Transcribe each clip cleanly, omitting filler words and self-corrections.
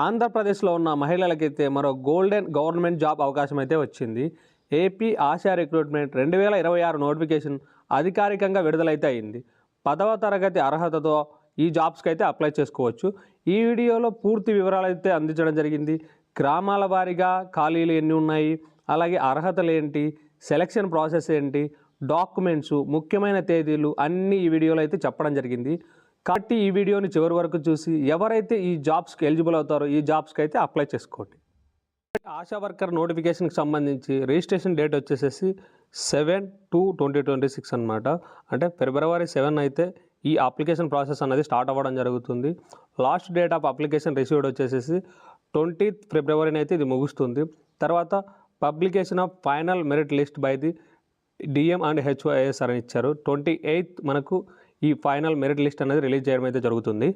ఆంధ్రప్రదేశ్లో ఉన్న మహిళలకైతే మరో గోల్డెన్ గవర్నమెంట్ జాబ్ అవకాశం అయితే వచ్చింది. ఏపీ ఆశా రిక్రూట్మెంట్ 2026 నోటిఫికేషన్ అధికారికంగా విడుదలైతే అయింది. 10వ తరగతి అర్హతతో ఈ జాబ్స్కి అయితే అప్లై చేసుకోవచ్చు. ఈ వీడియోలో పూర్తి వివరాలు అయితే అందించడం జరిగింది. గ్రామాల వారీగా ఖాళీలు ఎన్ని ఉన్నాయి, అలాగే అర్హతలు ఏంటి, సెలక్షన్ ప్రాసెస్ ఏంటి, డాక్యుమెంట్స్, ముఖ్యమైన తేదీలు అన్నీ ఈ వీడియోలో అయితే చెప్పడం జరిగింది. కాబట్టి ఈ వీడియోని చివరి వరకు చూసి ఎవరైతే ఈ జాబ్స్కి ఎలిజిబుల్ అవుతారో ఈ జాబ్స్కి అయితే అప్లై చేసుకోండి. ఆశా వర్కర్ నోటిఫికేషన్కి సంబంధించి రిజిస్ట్రేషన్ డేట్ వచ్చేసేసి 7/2/2026 అనమాట. అంటే ఫిబ్రవరి 7 అయితే ఈ అప్లికేషన్ ప్రాసెస్ అనేది స్టార్ట్ అవ్వడం జరుగుతుంది. Last date of application received వచ్చేసేసి 20th ఫిబ్రవరిని అయితే ఇది ముగుస్తుంది. తర్వాత publication of final merit list by the DM and HOS అని ఇచ్చారు. 28th మనకు ఈ ఫైనల్ మెరిట్ లిస్ట్ అనేది రిలీజ్ చేయడం అయితే జరుగుతుంది.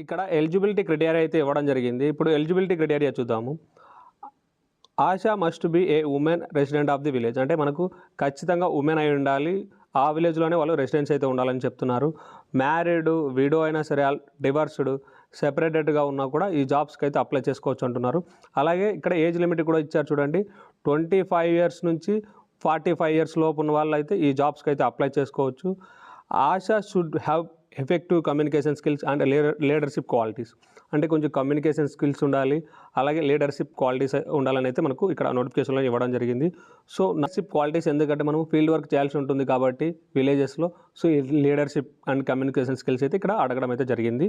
ఇక్కడ ఎలిజిబిలిటీ క్రైటీరియా అయితే ఇవ్వడం జరిగింది. ఇప్పుడు ఎలిజిబిలిటీ క్రైటీరియా చూద్దాము. ASHA must be A women resident of the village. అంటే మనకు ఖచ్చితంగా ఉమెన్ అయి ఉండాలి, ఆ విలేజ్లోనే వాళ్ళు రెసిడెన్స్ అయితే ఉండాలని చెప్తున్నారు. మ్యారీడ్, విడో అయినా సరే, డివర్స్డ్, సెపరేటెడ్గా ఉన్నా కూడా ఈ జాబ్స్కి అయితే అప్లై చేసుకోవచ్చు అంటున్నారు. అలాగే ఇక్కడ ఏజ్ లిమిట్ కూడా ఇచ్చారు చూడండి. 25 years నుంచి 45 years లోపు ఉన్న వాళ్ళు అయితే ఈ జాబ్స్కి అయితే అప్లై చేసుకోవచ్చు. ASHA should have effective communication skills and leadership qualities. అంటే కొంచెం కమ్యూనికేషన్ స్కిల్స్ ఉండాలి, అలాగే లీడర్షిప్ క్వాలిటీస్ ఉండాలని అయితే మనకు ఇక్కడ నోటిఫికేషన్లో ఇవ్వడం జరిగింది. సో లీడర్షిప్ క్వాలిటీస్ ఎందుకంటే మనం ఫీల్డ్ వర్క్ చేయాల్సి ఉంటుంది కాబట్టి విలేజెస్లో, సో ఈ లీడర్షిప్ అండ్ కమ్యూనికేషన్ స్కిల్స్ అయితే ఇక్కడ అడగడం అయితే జరిగింది.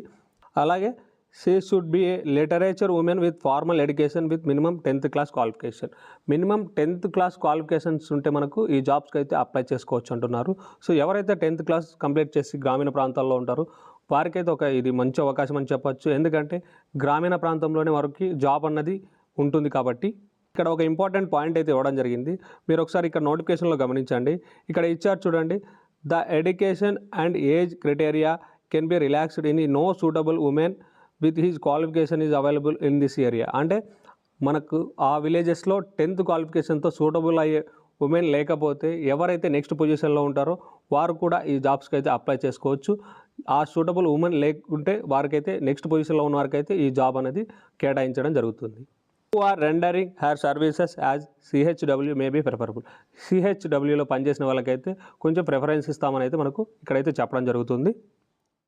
అలాగే she should be A literature women with formal education with minimum 10th class qualification. Minimum 10th class qualifications ఉంటే మనకు ఈ జాబ్స్కి అయితే అప్లై చేసుకోవచ్చు అంటున్నారు. సో ఎవరైతే 10th class కంప్లీట్ చేసి గ్రామీణ ప్రాంతాల్లో ఉంటారో వారికైతే ఇది మంచి అవకాశం అని చెప్పొచ్చు. ఎందుకంటే గ్రామీణ ప్రాంతంలోనే వారికి జాబ్ అన్నది ఉంటుంది కాబట్టి. ఇక్కడ ఒక ఇంపార్టెంట్ పాయింట్ అయితే ఇవ్వడం జరిగింది. మీరు ఒకసారి ఇక్కడ నోటిఫికేషన్లో గమనించండి. ఇక్కడ ఇచ్చారు చూడండి, the education and age criteria can be relaxed in no suitable women with his qualification is available in this area. అంటే మనకు ఆ విలేజెస్లో 10th క్వాలిఫికేషన్తో సూటబుల్ అయ్యే ఉమెన్ లేకపోతే ఎవరైతే నెక్స్ట్ పొజిషన్లో ఉంటారో వారు కూడా ఈ జాబ్స్కి అయితే అప్లై చేసుకోవచ్చు. ఆ సూటబుల్ ఉమెన్ లేకుంటే వారికైతే నెక్స్ట్ పొజిషన్లో ఉన్న వారికైతే ఈ జాబ్ అనేది కేటాయించడం జరుగుతుంది. Who are rendering her services as CHW may be preferable. సిహెచ్డబ్ల్యూలో పనిచేసిన వాళ్ళకైతే కొంచెం ప్రిఫరెన్స్ ఇస్తామని అయితే మనకు ఇక్కడైతే చెప్పడం జరుగుతుంది.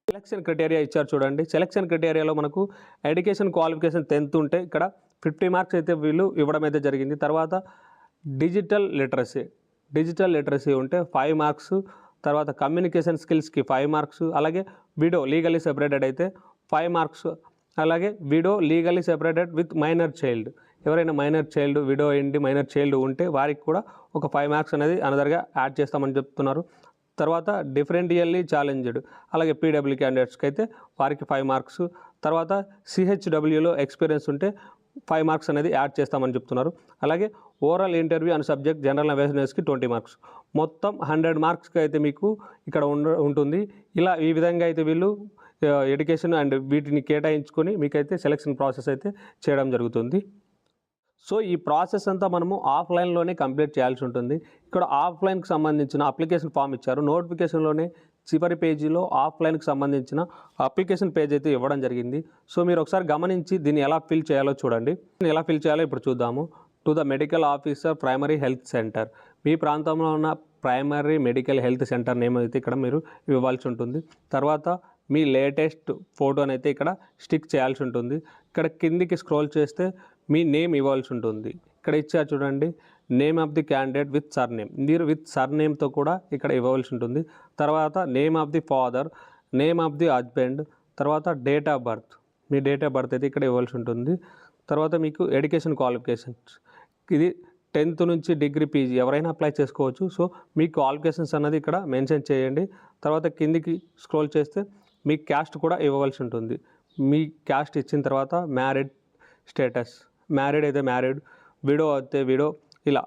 సెలక్షన్ క్రైటీరియా ఇచ్చారు చూడండి. సెలక్షన్ క్రైటీరియాలో మనకు ఎడ్యుకేషన్ క్వాలిఫికేషన్ 10th ఉంటే ఇక్కడ 50 marks అయితే వీళ్ళు ఇవ్వడం అయితే జరిగింది. తర్వాత డిజిటల్ లిటరసీ ఉంటే 5 marks, తర్వాత కమ్యూనికేషన్ స్కిల్స్కి 5 marks, అలాగే విడో లీగల్లీ సెపరేటెడ్ అయితే 5 marks, అలాగే widow legally separated with minor child. ఎవరైనా మైనర్ చైల్డ్, విడో ఏంటి మైనర్ చైల్డ్ ఉంటే వారికి కూడా ఒక 5 marks అనేది అనదర్గా యాడ్ చేస్తామని చెప్తున్నారు. తర్వాత డిఫరెంటియల్లీ ఛాలెంజ్డ్, అలాగే పీడబ్ల్యూ క్యాండిడేట్స్కి అయితే వారికి 5 marks, తర్వాత సిహెచ్డబ్ల్యూలో ఎక్స్పీరియన్స్ ఉంటే 5 marks అనేది యాడ్ చేస్తామని చెప్తున్నారు. అలాగే overall interview and subject general అవేర్నెస్కి 20 marks. మొత్తం 100 marksకి అయితే మీకు ఇక్కడ ఉంటుంది. ఈ విధంగా అయితే వీళ్ళు ఎడ్యుకేషన్ అండ్ వీటిని కేటాయించుకొని మీకైతే సెలక్షన్ ప్రాసెస్ అయితే చేయడం జరుగుతుంది. సో ఈ ప్రాసెస్ అంతా మనము ఆఫ్లైన్లోనే కంప్లీట్ చేయాల్సి ఉంటుంది. ఇక్కడ ఆఫ్లైన్కి సంబంధించిన అప్లికేషన్ ఫామ్ ఇచ్చారు. నోటిఫికేషన్లోనే చివరి పేజీలో ఆఫ్లైన్కి సంబంధించిన అప్లికేషన్ పేజ్ అయితే ఇవ్వడం జరిగింది. సో మీరు ఒకసారి గమనించి దీన్ని ఎలా ఫిల్ చేయాలో చూడండి. ఎలా ఫిల్ చేయాలో ఇప్పుడు చూద్దాము. To the medical officer primary health centre. మీ ప్రాంతంలో ఉన్న primary medical health centre name అయితే ఇక్కడ మీరు ఇవ్వాల్సి ఉంటుంది. తర్వాత మీ లేటెస్ట్ ఫోటోని అయితే ఇక్కడ స్టిక్ చేయాల్సి ఉంటుంది. ఇక్కడ కిందికి స్క్రోల్ చేస్తే మీ నేమ్ ఇవ్వాల్సి ఉంటుంది. ఇక్కడ ఇచ్చారు చూడండి, name of the candidate with surname. మీరు విత్ సర్నేమ్తో కూడా ఇక్కడ ఇవ్వవలసి ఉంటుంది. తర్వాత name of the father, name of the husband, తర్వాత డేట్ ఆఫ్ బర్త్. మీ డేట్ ఆఫ్ బర్త్ అయితే ఇక్కడ ఇవ్వాల్సి ఉంటుంది. తర్వాత మీకు ఎడ్యుకేషన్ క్వాలిఫికేషన్స్, ఇది 10th నుంచి డిగ్రీ పీజీ ఎవరైనా అప్లై చేసుకోవచ్చు. సో మీ క్వాలిఫికేషన్స్ అన్నది ఇక్కడ మెన్షన్ చేయండి. తర్వాత కిందికి స్క్రోల్ చేస్తే మీ క్యాస్ట్ కూడా ఇవ్వవలసి ఉంటుంది. మీ క్యాస్ట్ ఇచ్చిన తర్వాత మ్యారీడ్ స్టేటస్, మ్యారీడ్ అయితే మ్యారీడ్, విడో అయితే విడో, ఇలా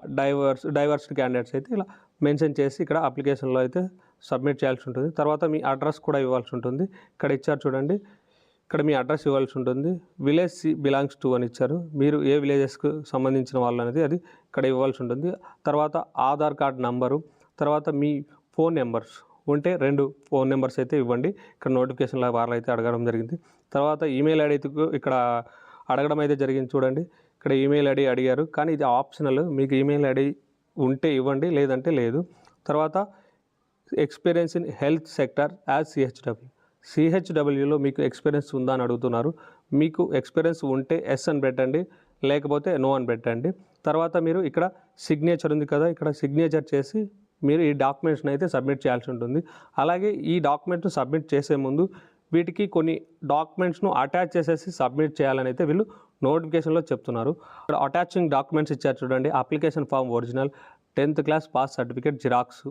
డైవర్స్డ్ క్యాండిడేట్స్ అయితే ఇలా మెన్షన్ చేసి ఇక్కడ అప్లికేషన్లో అయితే సబ్మిట్ చేయాల్సి ఉంటుంది. తర్వాత మీ అడ్రస్ కూడా ఇవ్వాల్సి ఉంటుంది. ఇక్కడ ఇచ్చారు చూడండి, ఇక్కడ మీ అడ్రస్ ఇవ్వాల్సి ఉంటుంది. విలేజ్ బిలాంగ్స్ టు అని ఇచ్చారు. మీరు ఏ విలేజెస్కి సంబంధించిన వాళ్ళు అనేది అది ఇక్కడ ఇవ్వాల్సి ఉంటుంది. తర్వాత ఆధార్ కార్డ్ నంబరు, తర్వాత మీ ఫోన్ నెంబర్స్ ఉంటే 2 ఫోన్ నెంబర్స్ అయితే ఇవ్వండి. ఇక్కడ నోటిఫికేషన్లో వారు అయితే అడగడం జరిగింది. తర్వాత ఈమెయిల్ ఐడి ఇక్కడ అడగడం అయితే జరిగింది చూడండి. ఇక్కడ ఈమెయిల్ ఐడి అడిగారు, కానీ ఇది ఆప్షనల్. మీకు ఈమెయిల్ ఐడి ఉంటే ఇవ్వండి, లేదంటే లేదు. తర్వాత experience in health sector as సిహెచ్డబ్ల్యూలో మీకు ఎక్స్పీరియన్స్ ఉందా అని అడుగుతున్నారు. మీకు ఎక్స్పీరియన్స్ ఉంటే ఎస్ అని పెట్టండి, లేకపోతే నో అని పెట్టండి. తర్వాత మీరు ఇక్కడ సిగ్నేచర్ ఉంది కదా, ఇక్కడ సిగ్నేచర్ చేసి మీరు ఈ డాక్యుమెంట్స్ని అయితే సబ్మిట్ చేయాల్సి ఉంటుంది. అలాగే ఈ డాక్యుమెంట్ను సబ్మిట్ చేసే ముందు వీటికి కొన్ని డాక్యుమెంట్స్ను అటాచ్ చేసేసి సబ్మిట్ చేయాలని అయితే వీళ్ళు నోటిఫికేషన్లో చెప్తున్నారు. ఇక్కడ అటాచింగ్ డాక్యుమెంట్స్ ఇచ్చారు చూడండి. Application form original, 10th class pass certificate xerox,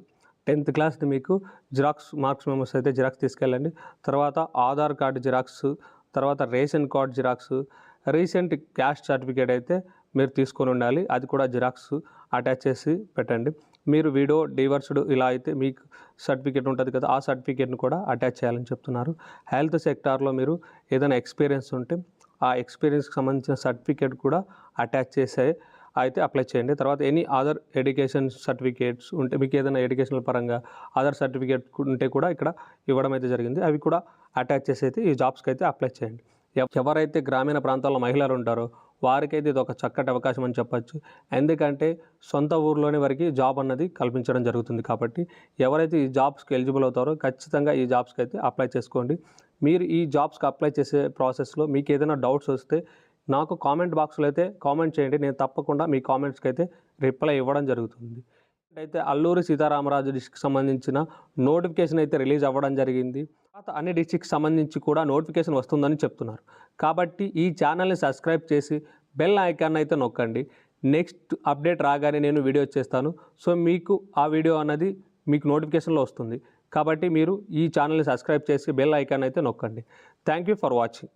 10th క్లాస్ది మీకు జిరాక్స్ మార్క్స్ మెమోస్ అయితే జిరాక్స్ తీసుకెళ్ళండి. తర్వాత ఆధార్ కార్డు జిరాక్స్, తర్వాత ration card xerox, recent caste certificate అయితే మీరు తీసుకొని ఉండాలి, అది కూడా జిరాక్స్ అటాచ్ చేసి పెట్టండి. మీరు వీడియో డివర్స్డ్ ఇలా అయితే మీకు సర్టిఫికేట్ ఉంటుంది కదా, ఆ సర్టిఫికేట్ని కూడా అటాచ్ చేయాలని చెప్తున్నారు. హెల్త్ సెక్టార్లో మీరు ఏదైనా ఎక్స్పీరియన్స్ ఉంటే ఆ ఎక్స్పీరియన్స్కి సంబంధించిన సర్టిఫికేట్ కూడా అటాచ్ చేసే అయితే అప్లై చేయండి. తర్వాత ఎనీ అదర్ ఎడ్యుకేషన్ సర్టిఫికేట్స్ ఉంటే, మీకు ఏదైనా ఎడ్యుకేషనల్ పరంగా అదర్ సర్టిఫికేట్ ఉంటే కూడా ఇక్కడ ఇవ్వడం అయితే జరిగింది. అవి కూడా అటాచ్ చేసి అయితే ఈ జాబ్స్కి అయితే అప్లై చేయండి. ఎవరైతే గ్రామీణ ప్రాంతాల్లో మహిళలు ఉంటారో వారికైతే ఇది ఒక చక్కటి అవకాశం అని చెప్పచ్చు. ఎందుకంటే సొంత ఊర్లోనే వారికి జాబ్ అన్నది కల్పించడం జరుగుతుంది. కాబట్టి ఎవరైతే ఈ జాబ్స్కి ఎలిజిబుల్ అవుతారో ఖచ్చితంగా ఈ జాబ్స్కి అయితే అప్లై చేసుకోండి. మీరు ఈ జాబ్స్కి అప్లై చేసే ప్రాసెస్లో మీకు ఏదైనా డౌట్స్ వస్తే నాకు కామెంట్ బాక్స్లో అయితే కామెంట్ చేయండి. నేను తప్పకుండా మీ కామెంట్స్కి అయితే రిప్లై ఇవ్వడం జరుగుతుంది. అయితే అల్లూరి సీతారామరాజు డిస్ట్రిక్ట్కి సంబంధించిన నోటిఫికేషన్ అయితే రిలీజ్ అవ్వడం జరిగింది. తర్వాత అన్ని డిస్ట్రిక్ట్కి సంబంధించి కూడా నోటిఫికేషన్ వస్తుందని చెప్తున్నారు. కాబట్టి ఈ ఛానల్ని సబ్స్క్రైబ్ చేసి బెల్ ఐకాన్ అయితే నొక్కండి. నెక్స్ట్ అప్డేట్ రాగానే నేను వీడియో చేస్తాను. సో మీకు ఆ వీడియో అన్నది మీకు నోటిఫికేషన్లో వస్తుంది. కాబట్టి మీరు ఈ ఛానల్ని సబ్స్క్రైబ్ చేసి బెల్ ఐకాన్ అయితే నొక్కండి. Thank you for watching.